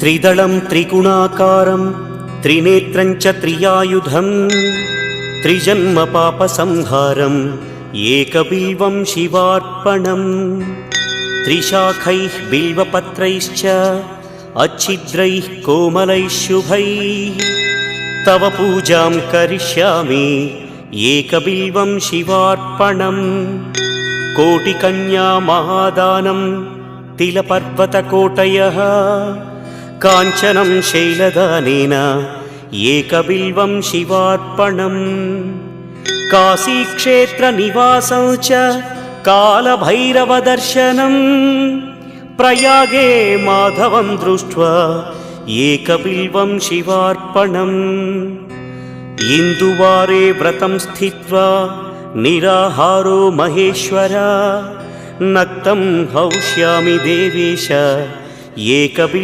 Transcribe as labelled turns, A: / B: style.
A: त्रिदलं त्रिगुणाकारं त्रिनेत्रं च त्रियायुधं त्रिजन्म पापसंहारम् एकबिल्वं शिवार्पणम् त्रिशाखैः बिल्वपत्रैश्च अच्छिद्रैः कोमलैः शुभैः तव पूजां करिष्यामि एकबिल्वं शिवार्पणम् कोटिकन्या महादानं तिलपर्वतकोटयः काञ्चनं शैलदानेन एकबिल्वं शिवार्पणम् काशीक्षेत्रनिवासं च कालभैरवदर्शनं प्रयागे माधवं दृष्ट्वा एकबिल्वं शिवार्पणम् इन्दुवारे व्रतं स्थित्वा निराहारो महेश्वर नक्तं हौष्यामि देवेश एकबिल्वं